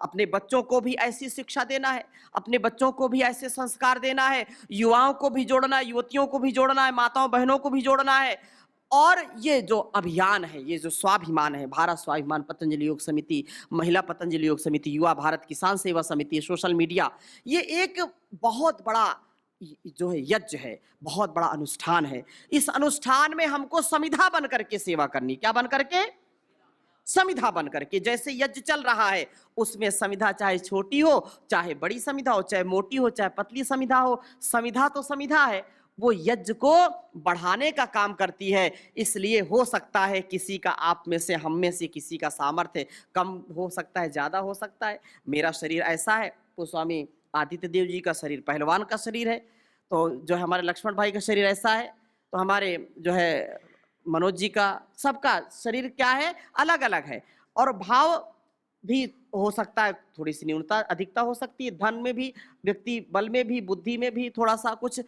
अपने बच्चों को भी ऐसी शिक्षा देना है, अपने बच्चों को भी ऐसे संस्कार देना है, युवाओं को भी जोड़ना है, युवतियों को भी जोड़ना है, माताओं बहनों को भी जोड़ना है। और ये जो अभियान है, ये जो स्वाभिमान है, भारत स्वाभिमान, पतंजलि योग समिति, महिला पतंजलि योग समिति, युवा भारत किसान सेवा समिति, सोशल मीडिया, ये एक बहुत बड़ा जो है यज्ञ है, बहुत बड़ा अनुष्ठान है। इस अनुष्ठान में हमको समिधा बन करके सेवा करनी। क्या बन करके? समिधा बन करके। जैसे यज्ञ चल रहा है उसमें समिधा चाहे छोटी हो चाहे बड़ी समिधा हो, चाहे मोटी हो चाहे पतली समिधा हो, समिधा तो समिधा है, वो यज्ञ को बढ़ाने का काम करती है। इसलिए हो सकता है किसी का, आप में से, हम में से किसी का सामर्थ्य कम हो सकता है, ज्यादा हो सकता है। मेरा शरीर ऐसा है तो स्वामी आदित्य देव जी का शरीर पहलवान का शरीर है, तो जो है हमारे लक्ष्मण भाई का शरीर ऐसा है, तो हमारे जो है मनोज जी का, सबका शरीर क्या है, अलग अलग है। और भाव भी हो सकता है, थोड़ी सी न्यूनता अधिकता हो सकती है, धन में भी, व्यक्ति बल में भी, बुद्धि में भी थोड़ा सा कुछ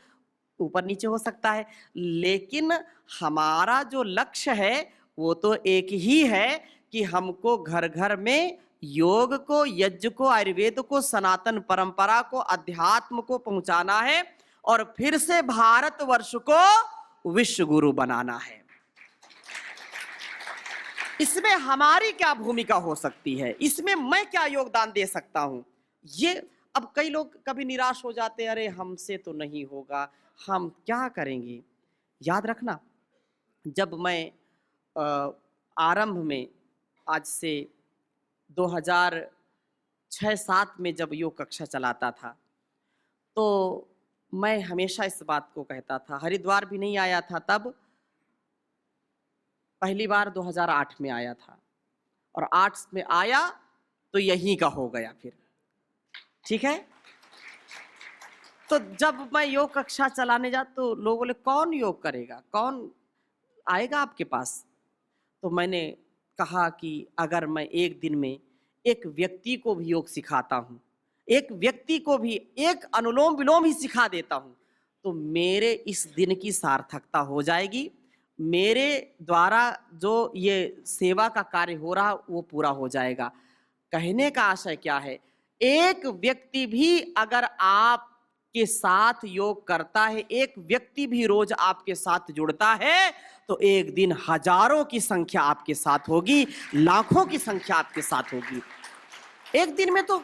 ऊपर नीचे हो सकता है। लेकिन हमारा जो लक्ष्य है वो तो एक ही है कि हमको घर घर में योग को, यज्ञ को, आयुर्वेद को, सनातन परंपरा को, अध्यात्म को पहुंचाना है और फिर से भारतवर्ष को विश्व गुरु बनाना है। इसमें हमारी क्या भूमिका हो सकती है, इसमें मैं क्या योगदान दे सकता हूं, ये अब कई लोग कभी निराश हो जाते हैं, अरे हमसे तो नहीं होगा, हम क्या करेंगे। याद रखना, जब मैं आरंभ में, आज से 2006-07 में जब योग कक्षा चलाता था, तो मैं हमेशा इस बात को कहता था, हरिद्वार भी नहीं आया था तब, पहली बार 2008 में आया था, और 8 में आया तो यहीं का हो गया फिर, ठीक है। तो जब मैं योग कक्षा चलाने जा तो लोग बोले कौन योग करेगा, कौन आएगा आपके पास। तो मैंने कहा कि अगर मैं एक दिन में एक व्यक्ति को भी योग सिखाता हूँ, एक व्यक्ति को भी एक अनुलोम विलोम ही सिखा देता हूँ, तो मेरे इस दिन की सार्थकता हो जाएगी, मेरे द्वारा जो ये सेवा का कार्य हो रहा वो पूरा हो जाएगा। कहने का आशय क्या है, एक व्यक्ति भी अगर आपके साथ योग करता है, एक व्यक्ति भी रोज आपके साथ जुड़ता है, तो एक दिन हजारों की संख्या आपके साथ होगी, लाखों की संख्या आपके साथ होगी। एक दिन में तो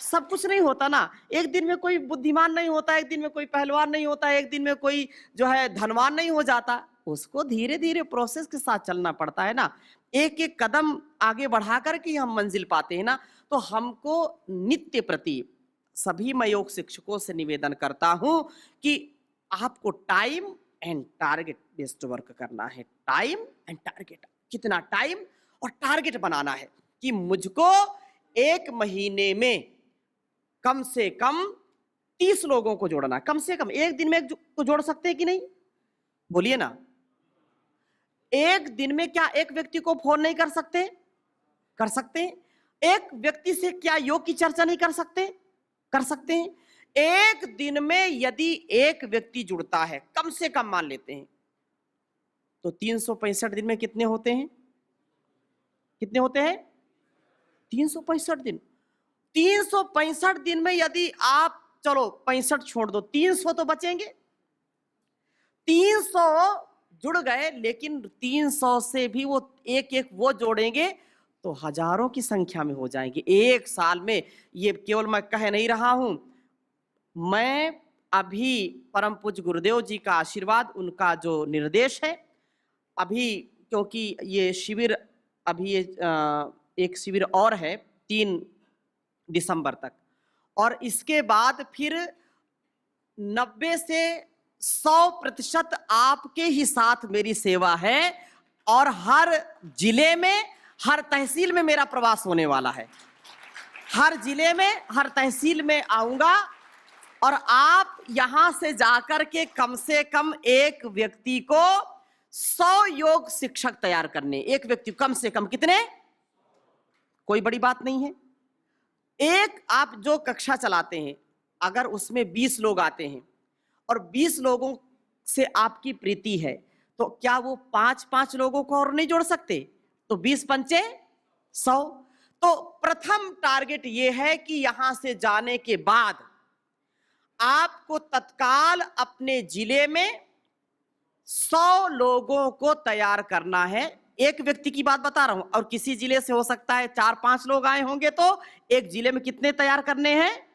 सब कुछ नहीं होता ना, एक दिन में कोई बुद्धिमान नहीं होता, एक दिन में कोई पहलवान नहीं होता, एक दिन में कोई जो है धनवान नहीं हो जाता, उसको धीरे धीरे प्रोसेस के साथ चलना पड़ता है ना। एक एक कदम आगे बढ़ा करके हम मंजिल पाते हैं ना। तो हमको नित्य प्रति सभी मैं योग शिक्षकों से निवेदन करता हूं कि आपको time and target based work करना है। टाइम एंड टारगेट, कितना टाइम और टारगेट बनाना है कि मुझको एक महीने में कम से कम 30 लोगों को जोड़ना, कम से कम। एक दिन में एक को जोड़ सकते हैं कि नहीं, बोलिए ना। एक दिन में क्या एक व्यक्ति को फोन नहीं कर सकते? कर सकते हैं। एक व्यक्ति से क्या योग की चर्चा नहीं कर सकते? कर सकते हैं। एक दिन में यदि एक व्यक्ति जुड़ता है, कम से कम मान लेते हैं, तो 365 दिन में कितने होते हैं? कितने होते हैं? 365 दिन। 365 दिन में यदि आप, चलो 65 छोड़ दो, 300 तो बचेंगे। 300 जुड़ गए, लेकिन 300 से भी वो एक एक वो जोड़ेंगे तो हजारों की संख्या में हो जाएंगे एक साल में। ये केवल मैं कह नहीं रहा हूं, मैं अभी परम पूज्य गुरुदेव जी का आशीर्वाद, उनका जो निर्देश है, अभी क्योंकि ये शिविर, अभी ये एक शिविर और है 3 दिसंबर तक, और इसके बाद फिर 90 से 100% आपके ही साथ मेरी सेवा है, और हर जिले में, हर तहसील में मेरा प्रवास होने वाला है। हर जिले में, हर तहसील में आऊंगा, और आप यहां से जाकर के कम से कम एक व्यक्ति को 100 योग शिक्षक तैयार करने। एक व्यक्ति कम से कम कितने? कोई बड़ी बात नहीं है। एक आप जो कक्षा चलाते हैं, अगर उसमें 20 लोग आते हैं और 20 लोगों से आपकी प्रीति है, तो क्या वो 5-5 लोगों को और नहीं जोड़ सकते? तो 20 पंचे 100, तो प्रथम टारगेट ये है कि यहां से जाने के बाद आपको तत्काल अपने जिले में 100 लोगों को तैयार करना है। एक व्यक्ति की बात बता रहा हूं, और किसी जिले से हो सकता है 4-5 लोग आए होंगे, तो एक जिले में कितने तैयार करने हैं?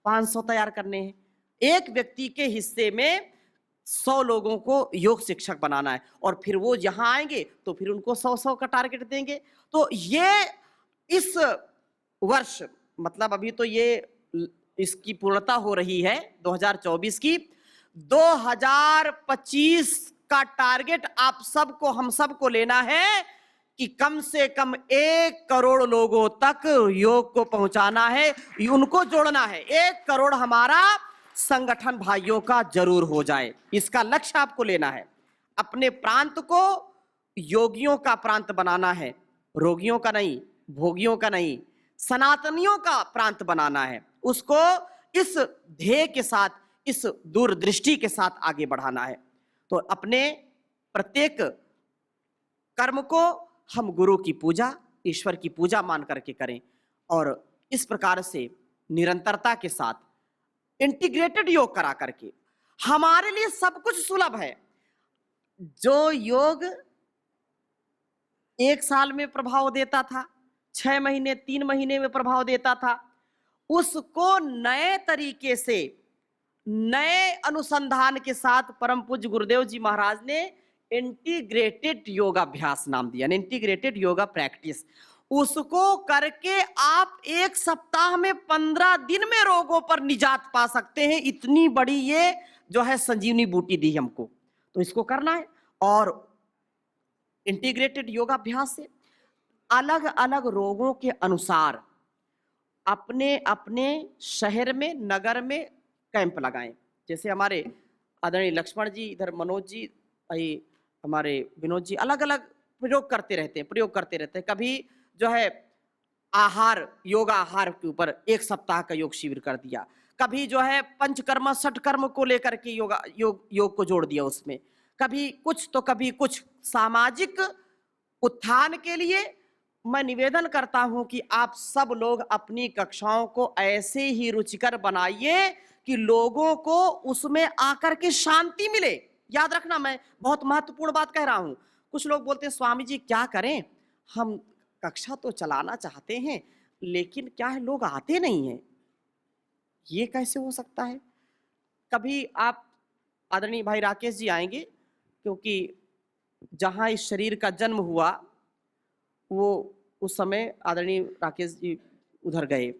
500 तैयार करने हैं। एक व्यक्ति के हिस्से में 100 लोगों को योग शिक्षक बनाना है, और फिर वो जहां आएंगे तो फिर उनको 100-100 का टारगेट देंगे। तो ये इस वर्ष, मतलब अभी तो ये इसकी पूर्णता हो रही है 2024 की, 2025 का टारगेट आप सबको, हम सबको लेना है कि कम से कम 1 करोड़ लोगों तक योग को पहुंचाना है, उनको जोड़ना है। 1 करोड़ हमारा संगठन भाइयों का जरूर हो जाए, इसका लक्ष्य आपको लेना है। अपने प्रांत को योगियों का प्रांत बनाना है, रोगियों का नहीं, भोगियों का नहीं, सनातनियों का प्रांत बनाना है। उसको इस ध्येय के साथ, इस दूरदृष्टि के साथ आगे बढ़ाना है। तो अपने प्रत्येक कर्म को हम गुरु की पूजा, ईश्वर की पूजा मान करके करें, और इस प्रकार से निरंतरता के साथ इंटीग्रेटेड योग करा करके, हमारे लिए सब कुछ सुलभ है। जो योग 1 साल में प्रभाव देता था, 6 महीने, 3 महीने में प्रभाव देता था, उसको नए तरीके से, नए अनुसंधान के साथ परम पूज्य गुरुदेव जी महाराज ने इंटीग्रेटेड योगाभ्यास नाम दिया, इंटीग्रेटेड योगा प्रैक्टिस। उसको करके आप 1 सप्ताह में 15 दिन में रोगों पर निजात पा सकते हैं। इतनी बड़ी ये जो है संजीवनी बूटी दी हमको, तो इसको करना है। और इंटीग्रेटेड योगाभ्यास से अलग अलग रोगों के अनुसार अपने अपने शहर में, नगर में कैंप लगाएं। जैसे हमारे आदरणीय लक्ष्मण जी, इधर मनोज जी, हमारे विनोद जी अलग अलग प्रयोग करते रहते हैं। कभी जो है आहार, योगा आहार के ऊपर 1 सप्ताह का योग शिविर कर दिया, कभी जो है पंचकर्म, षटकर्म को लेकर के योग को जोड़ दिया उसमें, कभी कुछ तो कभी कुछ। सामाजिक उत्थान के लिए मैं निवेदन करता हूं कि आप सब लोग अपनी कक्षाओं को ऐसे ही रुचिकर बनाइए कि लोगों को उसमें आकर के शांति मिले। याद रखना, मैं बहुत महत्वपूर्ण बात कह रहा हूं। कुछ लोग बोलते हैं स्वामी जी क्या करें, हम कक्षा तो चलाना चाहते हैं लेकिन क्या है, लोग आते नहीं हैं, ये कैसे हो सकता है? कभी आप आदरणीय भाई राकेश जी आएंगे, क्योंकि जहां इस शरीर का जन्म हुआ वो उस समय आदरणीय राकेश जी उधर गए।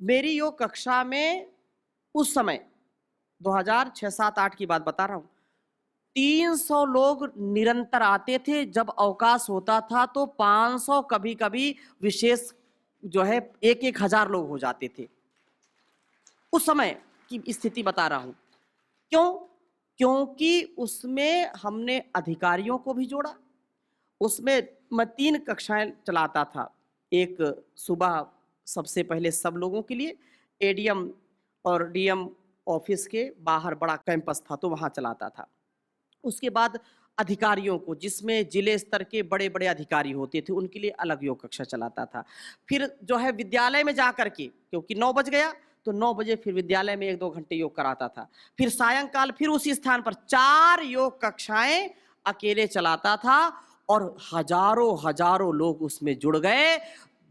मेरी योग कक्षा में उस समय 2006, 7, 8 की बात बता रहा हूं, 300 लोग निरंतर आते थे। जब अवकाश होता था तो 500, कभी कभी विशेष जो है 1-1 हजार लोग हो जाते थे। उस समय की स्थिति बता रहा हूं। क्यों? क्योंकि उसमें हमने अधिकारियों को भी जोड़ा। उसमें मैं 3 कक्षाएं चलाता था। एक सुबह सबसे पहले सब लोगों के लिए एडीएम और डीएम ऑफिस के बाहर बड़ा कैंपस था, तो वहां चलाता था। उसके बाद अधिकारियों को, जिसमें जिले स्तर के बड़े बड़े अधिकारी होते थे, उनके लिए अलग योग कक्षा चलाता था। फिर जो है विद्यालय में जा करके, क्योंकि 9 बज गया तो 9 बजे फिर विद्यालय में 1-2 घंटे योग कराता था। फिर सायंकाल फिर उसी स्थान पर 4 योग कक्षाएं अकेले चलाता था, और हजारों हजारों लोग उसमें जुड़ गए,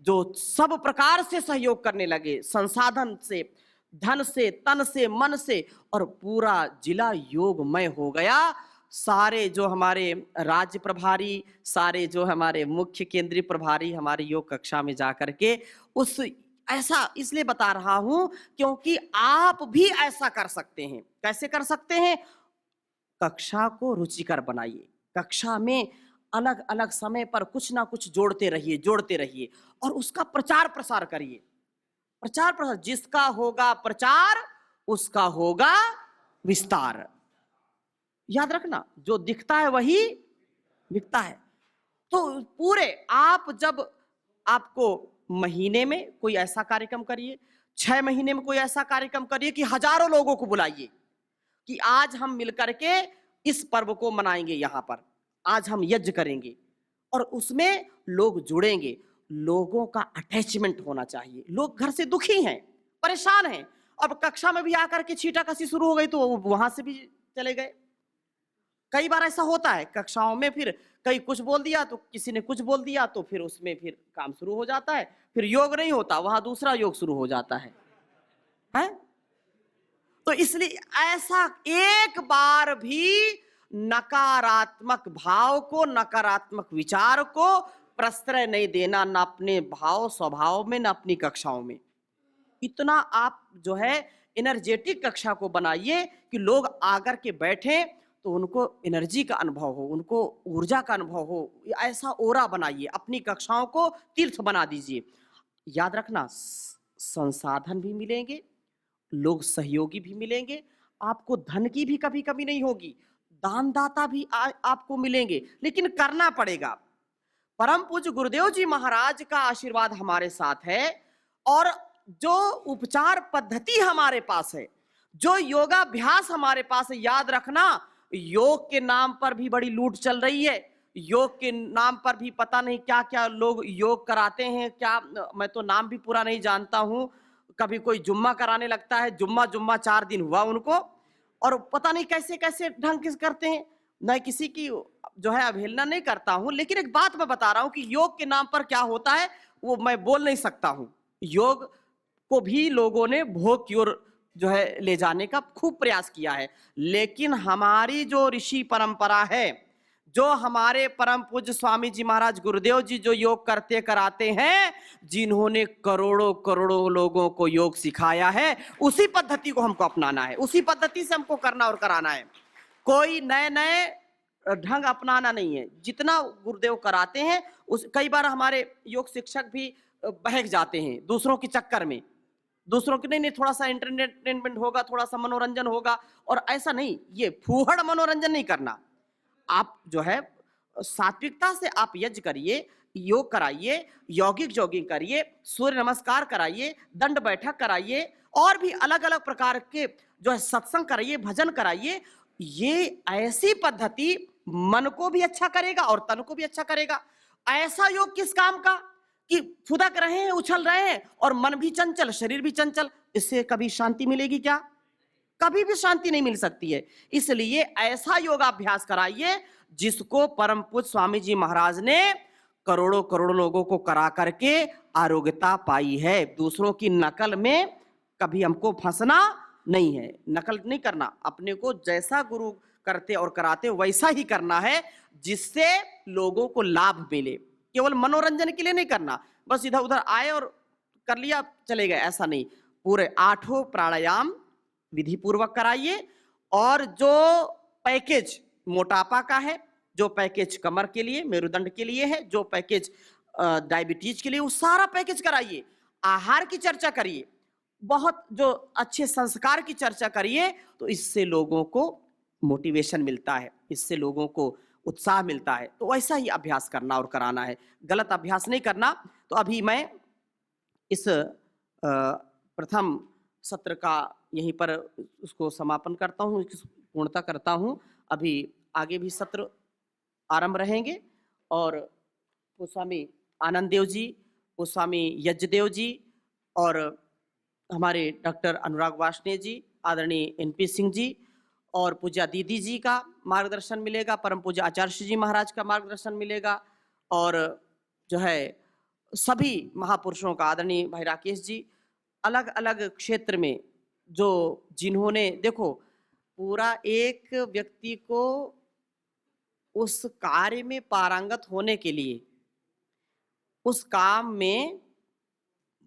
जो सब प्रकार से सहयोग करने लगे, संसाधन से, धन से, तन से, मन से, और पूरा जिला योगमय हो गया। सारे जो हमारे राज्य प्रभारी, सारे जो हमारे मुख्य केंद्रीय प्रभारी हमारे योग कक्षा में जाकर के उस, ऐसा इसलिए बता रहा हूं क्योंकि आप भी ऐसा कर सकते हैं। कैसे कर सकते हैं? कक्षा को रुचिकर बनाइए, कक्षा में अलग अलग समय पर कुछ ना कुछ जोड़ते रहिए और उसका प्रचार प्रसार करिए। प्रचार प्रसार, जिसका होगा प्रचार उसका होगा विस्तार। याद रखना, जो दिखता है वही बिकता है। तो पूरे आप, जब आपको महीने में कोई ऐसा कार्यक्रम करिए, 6 महीने में कोई ऐसा कार्यक्रम करिए कि हजारों लोगों को बुलाइए कि आज हम मिलकर के इस पर्व को मनाएंगे, यहां पर आज हम यज्ञ करेंगे, और उसमें लोग जुड़ेंगे। लोगों का अटैचमेंट होना चाहिए। लोग घर से दुखी हैं, परेशान हैं, अब कक्षा में भी आकर के छींटाकशी शुरू हो गई तो वहां से भी चले गए। कई बार ऐसा होता है कक्षाओं में, फिर कहीं कुछ बोल दिया तो किसी ने कुछ बोल दिया तो फिर उसमें फिर काम शुरू हो जाता है, फिर योग नहीं होता, वहां दूसरा योग शुरू हो जाता है। तो इसलिए ऐसा एक बार भी नकारात्मक भाव को, नकारात्मक विचार को प्रश्रय नहीं देना, न अपने भाव स्वभाव में, न अपनी कक्षाओं में। इतना आप जो है एनर्जेटिक कक्षा को बनाइए कि लोग आकर के बैठे तो उनको एनर्जी का अनुभव हो, उनको ऊर्जा का अनुभव हो। ऐसा ओरा बनाइए, अपनी कक्षाओं को तीर्थ बना दीजिए। याद रखना, संसाधन भी मिलेंगे, लोग सहयोगी भी मिलेंगे, आपको धन की भी कभी कमी नहीं होगी, दानदाता भी आपको मिलेंगे, लेकिन करना पड़ेगा। परम पूज्य गुरुदेव जी महाराज का आशीर्वाद हमारे साथ है, और जो उपचार पद्धति हमारे पास है, जो योगाभ्यास हमारे पास है, याद रखना योग के नाम पर भी बड़ी लूट चल रही है। योग के नाम पर भी पता नहीं क्या क्या लोग योग कराते हैं, क्या मैं तो नाम भी पूरा नहीं जानता हूं। कभी कोई जुम्मा कराने लगता है, जुम्मा 4 दिन हुआ उनको, और पता नहीं कैसे कैसे ढंग से करते हैं। मैं किसी की जो है अवहेलना नहीं करता हूं, लेकिन एक बात मैं बता रहा हूं कि योग के नाम पर क्या होता है वो मैं बोल नहीं सकता हूं। योग को भी लोगों ने भोग की ओर जो है ले जाने का खूब प्रयास किया है, लेकिन हमारी जो ऋषि परंपरा है, जो हमारे परम पूज्य स्वामी जी महाराज गुरुदेव जी जो योग करते कराते हैं, जिन्होंने करोड़ों करोड़ों लोगों को योग सिखाया है, उसी पद्धति को हमको अपनाना है, उसी पद्धति से हमको करना और कराना है। कोई नए नए ढंग अपनाना नहीं है। जितना गुरुदेव कराते हैं उस, कई बार हमारे योग शिक्षक भी बहक जाते हैं दूसरों के चक्कर में, दूसरों के नहीं थोड़ा सा एंटरटेनमेंट होगा, थोड़ा सा मनोरंजन होगा, और ऐसा नहीं, ये फूहड़ मनोरंजन नहीं करना। आप जो है सात्विकता से आप यज्ञ करिए, योग कराइए, यौगिक जॉगिंग करिए, सूर्य नमस्कार कराइए, दंड बैठक कराइए, और भी अलग अलग प्रकार के जो है सत्संग कराइए, भजन कराइए। ये ऐसी पद्धति मन को भी अच्छा करेगा और तन को भी अच्छा करेगा। ऐसा योग किस काम का कि फुदक रहे हैं, उछल रहे हैं, और मन भी चंचल, शरीर भी चंचल, इससे कभी शांति मिलेगी क्या? कभी भी शांति नहीं मिल सकती है। इसलिए ऐसा योगाभ्यास कराइए जिसको परम पूज्य स्वामी जी महाराज ने करोड़ों करोड़ों लोगों को करा करके आरोग्यता पाई है। दूसरों की नकल में कभी हमको फंसना नहीं है, नकल नहीं करना, अपने को जैसा गुरु करते और कराते वैसा ही करना है, जिससे लोगों को लाभ मिले। केवल मनोरंजन के लिए नहीं करना, बस इधर उधर आए और कर लिया चले गए, ऐसा नहीं। पूरे 8 प्राणायाम विधि पूर्वक कराइए, और जो पैकेज मोटापा का है, जो पैकेज कमर के लिए, मेरुदंड के लिए है, जो पैकेज डायबिटीज के लिए, वो सारा पैकेज कराइए। आहार की चर्चा करिए, बहुत जो अच्छे संस्कार की चर्चा करिए, तो इससे लोगों को मोटिवेशन मिलता है, इससे लोगों को उत्साह मिलता है। तो वैसा ही अभ्यास करना और कराना है, गलत अभ्यास नहीं करना। तो अभी मैं इस प्रथम सत्र का यहीं पर उसको समापन करता हूँ, पूर्णता करता हूँ। अभी आगे भी सत्र आरंभ रहेंगे, और गोस्वामी आनंद देव जी, गोस्वामी यज्ञदेव जी, और हमारे डॉक्टर अनुराग वार्ष्णेय जी, आदरणीय NP सिंह जी, और पूज्या दीदी जी का मार्गदर्शन मिलेगा, परम पूज्य आचार्य जी महाराज का मार्गदर्शन मिलेगा, और जो है सभी महापुरुषों का, आदरणीय भाई राकेश जी, अलग अलग क्षेत्र में जो जिन्होंने, देखो पूरा एक व्यक्ति को उस कार्य में पारंगत होने के लिए, उस काम में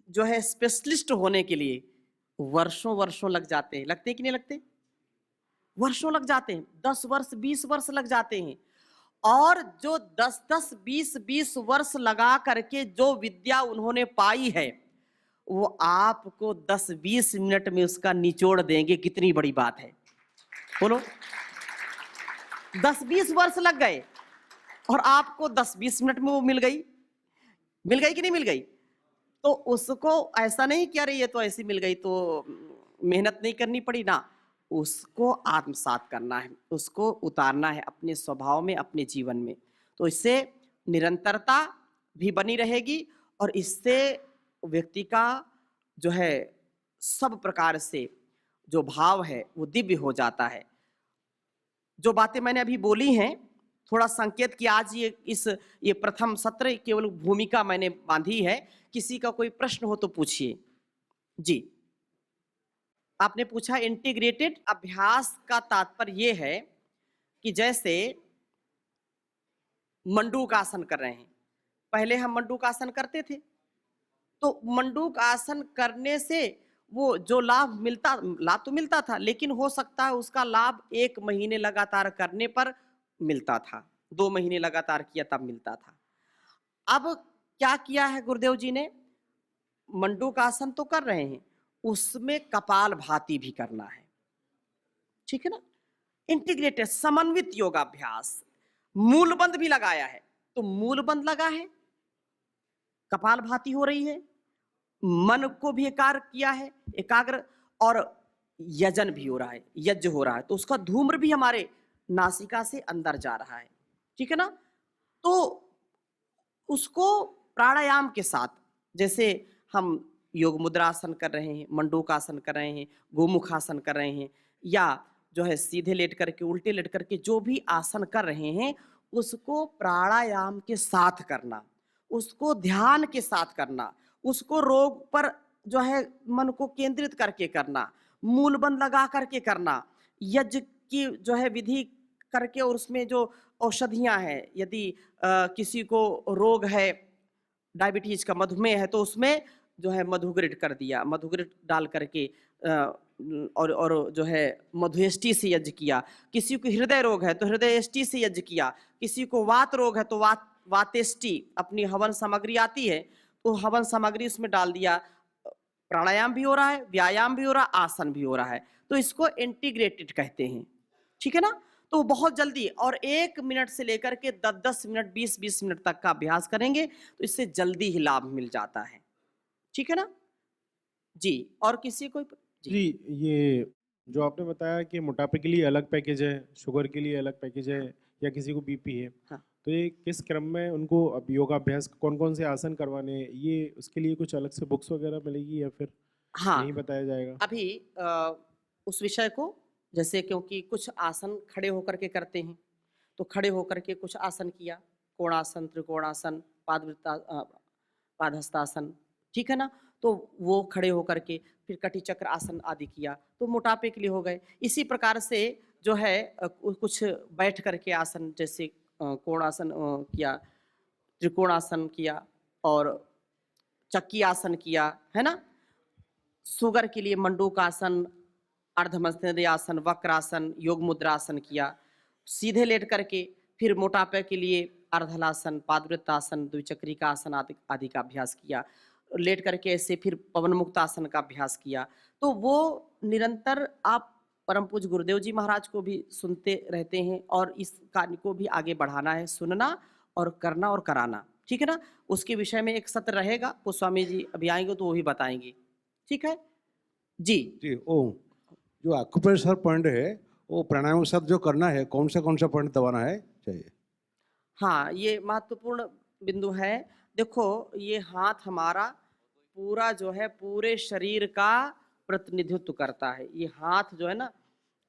जो है स्पेशलिस्ट होने के लिए वर्षों वर्षों लग जाते हैं। लगते हैं कि नहीं लगते? वर्षों लग जाते हैं, 10 वर्ष 20 वर्ष लग जाते हैं। और जो 10-10 20-20 वर्ष लगा करके जो विद्या उन्होंने पाई है, वो आपको 10-20 मिनट में उसका निचोड़ देंगे। कितनी बड़ी बात है, बोलो। 10-20 वर्ष लग गए और आपको 10-20 मिनट में वो मिल गई कि नहीं मिल गई? तो उसको ऐसा नहीं कि अरे ये तो ऐसी मिल गई तो मेहनत नहीं करनी पड़ी ना, उसको आत्मसात करना है, उसको उतारना है अपने स्वभाव में, अपने जीवन में। तो इससे निरंतरता भी बनी रहेगी और इससे व्यक्ति का जो है सब प्रकार से जो भाव है वो दिव्य हो जाता है। जो बातें मैंने अभी बोली हैं, थोड़ा संकेत कि आज ये प्रथम सत्र केवल भूमिका मैंने बांधी है। किसी का कोई प्रश्न हो तो पूछिए। जी, आपने पूछा इंटीग्रेटेड अभ्यास का तात्पर्य ये है कि जैसे मंडूक आसन कर रहे हैं, पहले हम मंडूक आसन करते थे, तो मंडूक आसन करने से वो जो लाभ तो मिलता था, लेकिन हो सकता है उसका लाभ 1 महीने लगातार करने पर मिलता था, 2 महीने लगातार किया तब मिलता था। अब क्या किया है गुरुदेव जी ने? मंडूक आसन तो कर रहे हैं, उसमें कपालभाति भी करना है, ठीक है ना? इंटीग्रेटेड समन्वित योगाभ्यास, मूलबंध भी लगाया है, तो मूलबंध लगा है, कपालभाति हो रही है, मन को भी एकाग्र किया है, एकाग्र, और यजन भी हो रहा है, यज्ञ हो रहा है, तो उसका धूम्र भी हमारे नासिका से अंदर जा रहा है, ठीक है ना? तो उसको प्राणायाम के साथ, जैसे हम योग मुद्रासन कर रहे हैं, मंडूकासन कर रहे हैं, गोमुखासन कर रहे हैं, या जो है सीधे लेट करके, उल्टे लेट करके जो भी आसन कर रहे हैं, उसको प्राणायाम के साथ करना, उसको ध्यान के साथ करना, उसको रोग पर जो है मन को केंद्रित करके करना, मूलबंध लगा करके करना, यज्ञ की जो है विधि करके, और उसमें जो औषधियां हैं, यदि किसी को रोग है, डायबिटीज का, मधुमेह है, तो उसमें जो है मधुग्रिट कर दिया, मधुग्रिट डाल करके और जो है मधुएष्टि से यज्ञ किया। किसी को हृदय रोग है तो हृदयेष्टि से यज्ञ किया। किसी को वात रोग है तो वातेष्टि, अपनी हवन सामग्री आती है तो हवन सामग्री उसमें डाल दिया। प्राणायाम भी हो रहा है, व्यायाम भी हो रहा है, आसन भी हो रहा है, तो इसको इंटीग्रेटेड कहते हैं, ठीक है ना? तो बहुत जल्दी, और 1 मिनट से लेकर के 10-10 मिनट, 20-20 मिनट तक का अभ्यास करेंगे तो इससे जल्दी ही लाभ मिल जाता है, ठीक है ना? जी, और किसी को? जी, ये जो आपने बताया कि मोटापे के लिए अलग पैकेज है, शुगर के लिए अलग पैकेज है, या किसी को बीपी है, हाँ, तो ये किस क्रम में उनको अब योगाभ्यास कौन-कौन से आसन करवाने हैं, ये उसके लिए कुछ अलग से बुक्स वगैरह मिलेगी या फिर हाँ, यहीं बताया जाएगा? अभी उस विषय को, जैसे क्योंकि कुछ आसन खड़े होकर के करते हैं, तो खड़े होकर के कुछ आसन किया, कोणासन, त्रिकोणासन, पादहस्तासन, ठीक है ना? तो वो खड़े होकर के फिर कटी चक्र आसन आदि किया, तो मोटापे के लिए हो गए। इसी प्रकार से जो है कुछ बैठ करके आसन, जैसे कोणासन किया, त्रिकोणासन किया, और चक्की आसन किया, है ना? शुगर के लिए मंडूकासन, अर्धमस्तकासन, वक्रासन, योग मुद्रासन किया। सीधे लेट करके फिर मोटापे के लिए अर्धलासन, पादवृत्तासन, द्विचक्रिका आसन आदि आदि का अभ्यास किया। लेट करके ऐसे फिर पवन मुक्तासन का अभ्यास किया। तो वो निरंतर आप परम पूज्य गुरुदेव जी महाराज को भी सुनते रहते हैं, और इस कार्य को भी आगे बढ़ाना है, सुनना और करना और कराना, ठीक है ना? उसके विषय में एक सत्र रहेगा, वो स्वामी जी अभी आएंगे तो वो भी बताएंगे, ठीक है जी। जी, जो एक्यूप्रेशर पॉइंट है, वो प्राणायाम के साथ जो करना है, कौन सा पॉइंट दबाना है चाहिए? हाँ, ये महत्वपूर्ण बिंदु है। देखो, ये हाथ हमारा पूरा जो है पूरे शरीर का प्रतिनिधित्व करता है। ये हाथ जो है ना,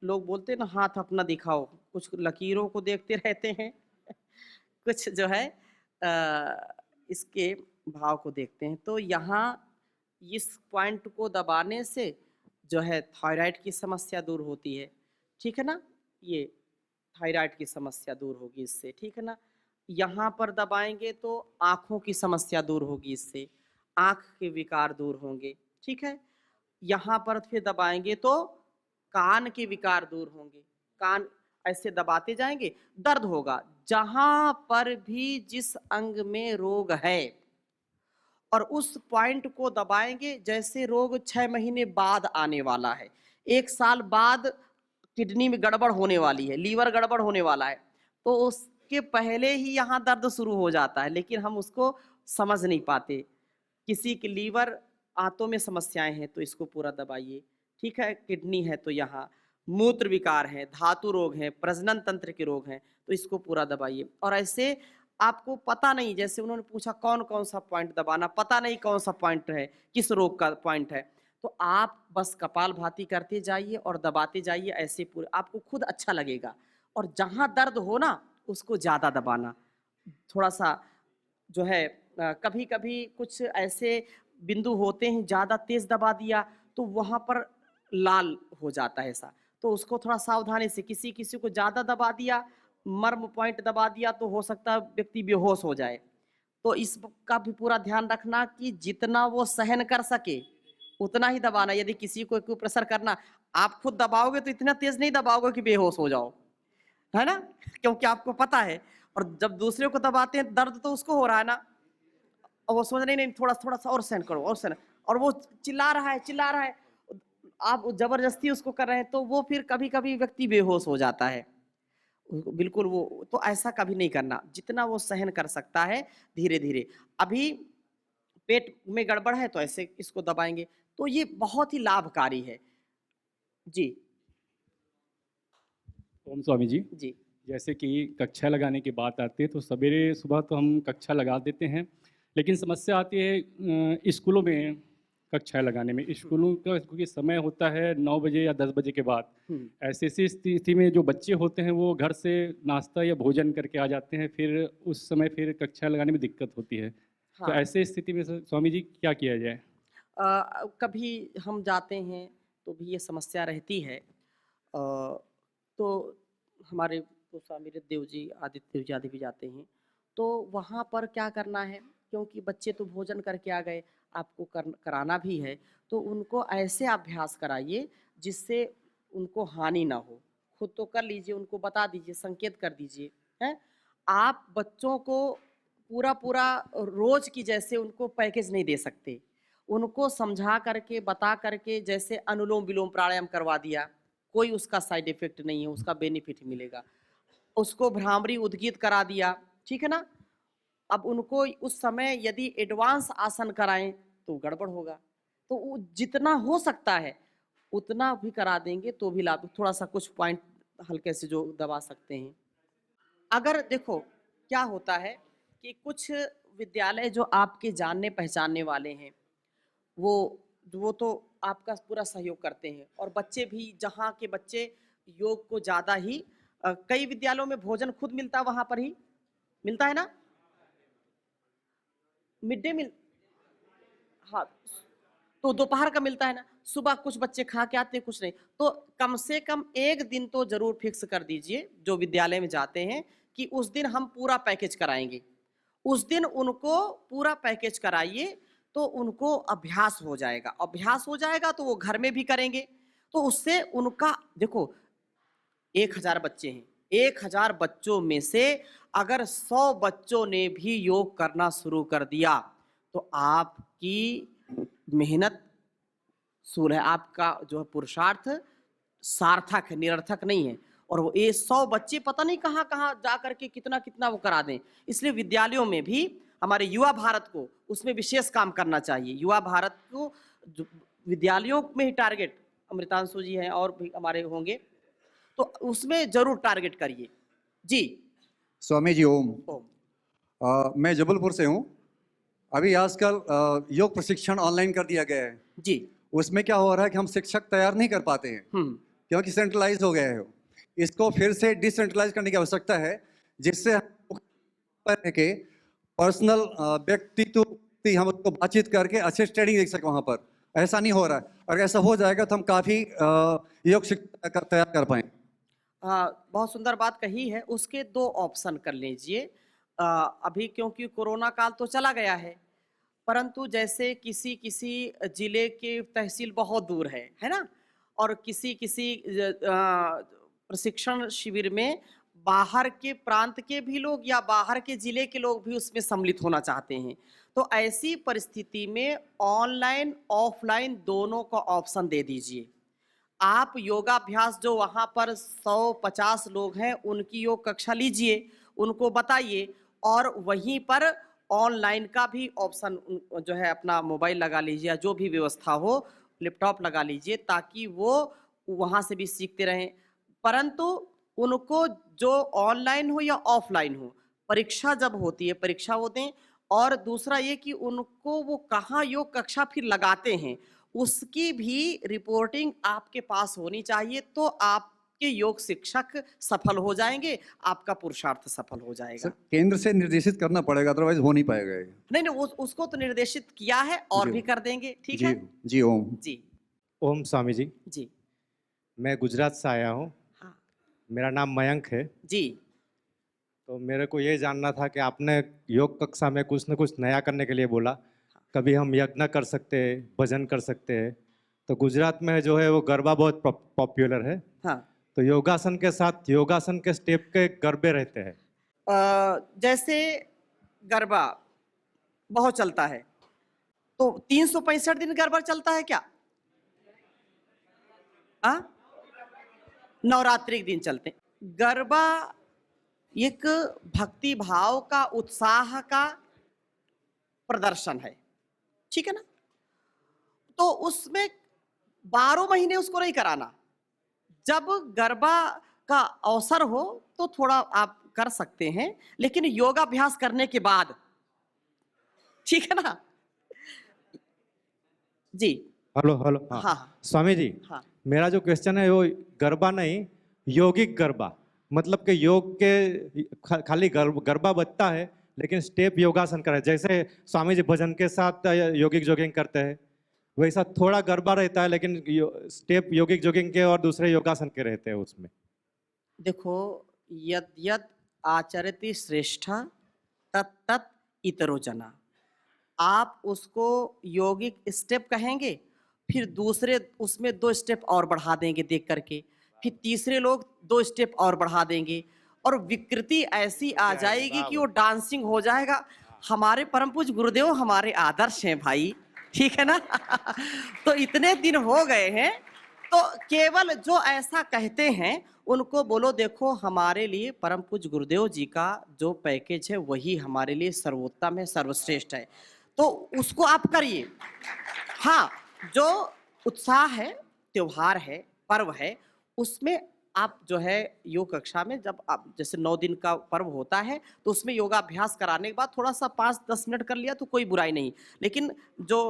लोग बोलते हैं ना हाथ अपना दिखाओ, कुछ लकीरों को देखते रहते हैं कुछ जो है इसके भाव को देखते हैं। तो यहाँ इस पॉइंट को दबाने से जो है थायराइड की समस्या दूर होती है, ठीक है ना? ये थायराइड की समस्या दूर होगी इससे, ठीक है ना? यहाँ पर दबाएंगे तो आँखों की समस्या दूर होगी इससे, आँख के विकार दूर होंगे, ठीक है? यहाँ पर फिर दबाएंगे तो कान के विकार दूर होंगे, कान ऐसे दबाते जाएंगे, दर्द होगा। जहाँ पर भी जिस अंग में रोग है, और उस पॉइंट को दबाएंगे, जैसे रोग 6 महीने बाद आने वाला है, 1 साल बाद किडनी में गड़बड़ होने वाली है, लीवर गड़बड़ होने वाला है, तो उसके पहले ही यहाँ दर्द शुरू हो जाता है, लेकिन हम उसको समझ नहीं पाते। किसी की लीवर आंतों में समस्याएं हैं तो इसको पूरा दबाइए, ठीक है? किडनी है तो यहाँ मूत्र विकार है, धातु रोग है, प्रजनन तंत्र के रोग हैं तो इसको पूरा दबाइए। और ऐसे आपको पता नहीं, जैसे उन्होंने पूछा कौन कौन सा पॉइंट दबाना, पता नहीं कौन सा पॉइंट है, किस रोग का पॉइंट है, तो आप बस कपालभाति करते जाइए और दबाते जाइए, ऐसे पूरे आपको खुद अच्छा लगेगा। और जहाँ दर्द हो ना उसको ज़्यादा दबाना, थोड़ा सा जो है कभी कभी कुछ ऐसे बिंदु होते हैं ज़्यादा तेज दबा दिया तो वहाँ पर लाल हो जाता है ऐसा, तो उसको थोड़ा सावधानी से, किसी किसी को ज़्यादा दबा दिया, मर्म पॉइंट दबा दिया तो हो सकता है व्यक्ति बेहोश हो जाए। तो इसका भी पूरा ध्यान रखना कि जितना वो सहन कर सके उतना ही दबाना। यदि किसी को प्रेशर करना, आप खुद दबाओगे तो इतना तेज नहीं दबाओगे कि बेहोश हो जाओ, है ना, क्योंकि आपको पता है। और जब दूसरे को दबाते हैं दर्द तो उसको हो रहा है ना, और वो सोच रहे नहीं थोड़ा थोड़ा सा और सहन करो और सहन, और वो चिल्ला रहा है चिल्ला रहा है, आप जबरदस्ती उसको कर रहे हैं तो वो फिर कभी कभी व्यक्ति बेहोश हो जाता है। बिल्कुल, वो तो ऐसा कभी नहीं करना, जितना वो सहन कर सकता है धीरे धीरे। अभी पेट में गड़बड़ है तो ऐसे इसको दबाएंगे, तो ये बहुत ही लाभकारी है। जी ओम स्वामी जी, जी जैसे कि कक्षा लगाने की बात आती है तो सवेरे सुबह तो हम कक्षा लगा देते हैं, लेकिन समस्या आती है स्कूलों में कक्षा लगाने में। स्कूलों का क्योंकि समय होता है 9 बजे या 10 बजे के बाद, ऐसी स्थिति में जो बच्चे होते हैं वो घर से नाश्ता या भोजन करके आ जाते हैं, फिर उस समय फिर कक्षा लगाने में दिक्कत होती है। तो हाँ। ऐसे स्थिति में स्वामी जी क्या किया जाए? कभी हम जाते हैं तो भी ये समस्या रहती है। तो हमारे तो स्वामी देव जी, आदित्य देव जी आदि भी जाते हैं, तो वहाँ पर क्या करना है, क्योंकि बच्चे तो भोजन करके आ गए, आपको कराना भी है, तो उनको ऐसे अभ्यास कराइए जिससे उनको हानि ना हो। खुद तो कर लीजिए, उनको बता दीजिए, संकेत कर दीजिए, हैं। आप बच्चों को पूरा पूरा रोज की जैसे उनको पैकेज नहीं दे सकते, उनको समझा करके बता करके, जैसे अनुलोम विलोम प्राणायाम करवा दिया, कोई उसका साइड इफेक्ट नहीं है, उसका बेनिफिट मिलेगा। उसको भ्रामरी उद्गीत करा दिया, ठीक है ना। अब उनको उस समय यदि एडवांस आसन कराएं तो गड़बड़ होगा, तो वो जितना हो सकता है उतना भी करा देंगे तो भी लाभ। थोड़ा सा कुछ पॉइंट हल्के से जो दबा सकते हैं। अगर देखो क्या होता है कि कुछ विद्यालय जो आपके जानने पहचानने वाले हैं, वो वो तो आपका पूरा सहयोग करते हैं, और बच्चे भी, जहाँ के बच्चे योग को ज़्यादा ही कई विद्यालयों में भोजन खुद मिलता है, वहाँ पर ही मिलता है ना, मिड डे मील। हाँ, तो दोपहर का मिलता है ना, सुबह कुछ बच्चे खा के आते हैं, कुछ नहीं, तो कम से कम एक दिन तो जरूर फिक्स कर दीजिए जो विद्यालय में जाते हैं कि उस दिन हम पूरा पैकेज कराएंगे। उस दिन उनको पूरा पैकेज कराइए तो उनको अभ्यास हो जाएगा, अभ्यास हो जाएगा तो वो घर में भी करेंगे, तो उससे उनका देखो 1000 बच्चे हैं, 1000 बच्चों में से अगर 100 बच्चों ने भी योग करना शुरू कर दिया तो आपकी मेहनत सूल है, आपका जो है पुरुषार्थ सार्थक है, निरर्थक नहीं है। और वो ये 100 बच्चे पता नहीं कहाँ कहाँ जा करके कितना कितना वो करा दें। इसलिए विद्यालयों में भी हमारे युवा भारत को उसमें विशेष काम करना चाहिए। युवा भारत को विद्यालयों में ही टारगेट, अमृतांशु जी हैं और भी हमारे होंगे, तो उसमें जरूर टारगेट करिए। जी स्वामी जी ओम। ओम। मैं जबलपुर से हूँ। अभी आजकल योग प्रशिक्षण ऑनलाइन कर दिया गया है। जी। उसमें क्या हो रहा है कि हम शिक्षक तैयार नहीं कर पाते हैं क्योंकि सेंट्रलाइज हो गया है। इसको फिर से डिसेंट्रलाइज करने की आवश्यकता है, जिससे के पर्सनल व्यक्तित्व हम उसको बातचीत करके अच्छे ट्रेनिंग देख सकें वहाँ पर। ऐसा नहीं हो रहा है, अगर ऐसा हो जाएगा तो हम काफ़ी योग शिक्षक तैयार कर पाएँ। बहुत सुंदर बात कही है। उसके 2 ऑप्शन कर लीजिए। अभी क्योंकि कोरोना काल तो चला गया है, परंतु जैसे किसी किसी जिले के तहसील बहुत दूर है ना, और किसी किसी प्रशिक्षण शिविर में बाहर के प्रांत के भी लोग या बाहर के जिले के लोग भी उसमें सम्मिलित होना चाहते हैं, तो ऐसी परिस्थिति में ऑनलाइन ऑफलाइन दोनों का ऑप्शन दे दीजिए। आप योगाभ्यास जो वहाँ पर 150 लोग हैं उनकी योग कक्षा लीजिए, उनको बताइए, और वहीं पर ऑनलाइन का भी ऑप्शन जो है अपना मोबाइल लगा लीजिए या जो भी व्यवस्था हो, लैपटॉप लगा लीजिए, ताकि वो वहाँ से भी सीखते रहें। परंतु उनको जो ऑनलाइन हो या ऑफलाइन हो, परीक्षा जब होती है, परीक्षा वो दें, और दूसरा ये कि उनको वो कहाँ योग कक्षा फिर लगाते हैं, उसकी भी रिपोर्टिंग आपके पास होनी चाहिए, तो आपके योग शिक्षक सफल हो जाएंगे, आपका पुरुषार्थ सफल हो जाएगा। सर केंद्र से निर्देशित करना पड़ेगा, अदरवाइज हो नहीं पाएगा ये। नहीं, उसको तो निर्देशित किया है और जी। भी कर देंगे, ठीक जी है? जी ओम। जी ओम स्वामी जी, जी मैं गुजरात से आया हूँ। हाँ मेरा नाम मयंक है। जी। तो मेरे को ये जानना था कि आपने योग कक्षा में कुछ न कुछ नया करने के लिए बोला। कभी हम यज्ञ कर सकते हैं, भजन कर सकते हैं। तो गुजरात में जो है वो गरबा बहुत पॉपुलर है। हाँ, तो योगासन के साथ योगासन के स्टेप के गरबे रहते हैं। जैसे गरबा बहुत चलता है, तो 365 दिन गरबा चलता है क्या? नवरात्रि के दिन चलते हैं। गरबा एक भक्ति भाव का, उत्साह का प्रदर्शन है, ठीक है ना? तो उसमें 12 महीने उसको नहीं कराना। जब गरबा का अवसर हो तो थोड़ा आप कर सकते हैं, लेकिन योगाभ्यास करने के बाद, ठीक है ना? जी हेलो हेलो, हाँ हाँ स्वामी जी, हाँ। मेरा जो क्वेश्चन है वो गरबा नहीं, योगिक गरबा। मतलब कि योग के खाली गरबा बजता है लेकिन स्टेप योगासन करे। जैसे स्वामी जी भजन के साथ योगिक जॉगिंग करते हैं, वैसा थोड़ा गरबा रहता है लेकिन स्टेप योगिक जॉगिंग के और दूसरे योगासन के रहते हैं उसमें। देखो, यद यद आचरति श्रेष्ठ तत् तत् इतरो जना। आप उसको योगिक स्टेप कहेंगे, फिर दूसरे उसमें 2 स्टेप और बढ़ा देंगे देख करके, फिर तीसरे लोग 2 स्टेप और बढ़ा देंगे, और विकृति ऐसी आ जाएगी कि वो डांसिंग हो जाएगा। हमारे परम पूज्य गुरुदेव हमारे आदर्श हैं भाई, ठीक है ना? तो इतने दिन हो गए हैं, तो केवल जो ऐसा कहते हैं उनको बोलो, देखो हमारे लिए परम पूज्य गुरुदेव जी का जो पैकेज है वही हमारे लिए सर्वोत्तम है, सर्वश्रेष्ठ है, तो उसको आप करिए। हाँ, जो उत्साह है, त्योहार है, पर्व है, उसमें आप जो है योग कक्षा में जब आप जैसे 9 दिन का पर्व होता है तो उसमें योगाभ्यास कराने के बाद थोड़ा सा 5-10 मिनट कर लिया तो कोई बुराई नहीं। लेकिन जो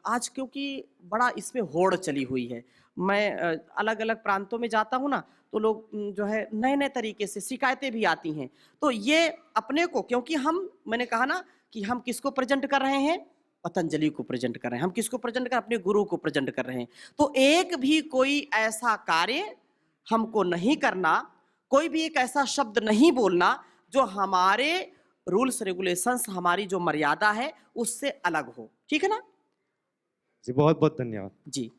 आज क्योंकि बड़ा इसमें होड़ चली हुई है, मैं अलग अलग प्रांतों में जाता हूँ ना, तो लोग जो है नए नए तरीके से शिकायतें भी आती हैं। तो ये अपने को, क्योंकि मैंने कहा ना कि हम किसको प्रेजेंट कर रहे हैं, पतंजलि को प्रेजेंट कर रहे हैं, हम किसको प्रेजेंट कर, अपने गुरु को प्रेजेंट कर रहे हैं। तो एक भी कोई ऐसा कार्य हमको नहीं करना, कोई भी एक ऐसा शब्द नहीं बोलना जो हमारे रूल्स रेगुलेशंस, हमारी जो मर्यादा है उससे अलग हो, ठीक है ना? जी बहुत बहुत धन्यवाद। जी।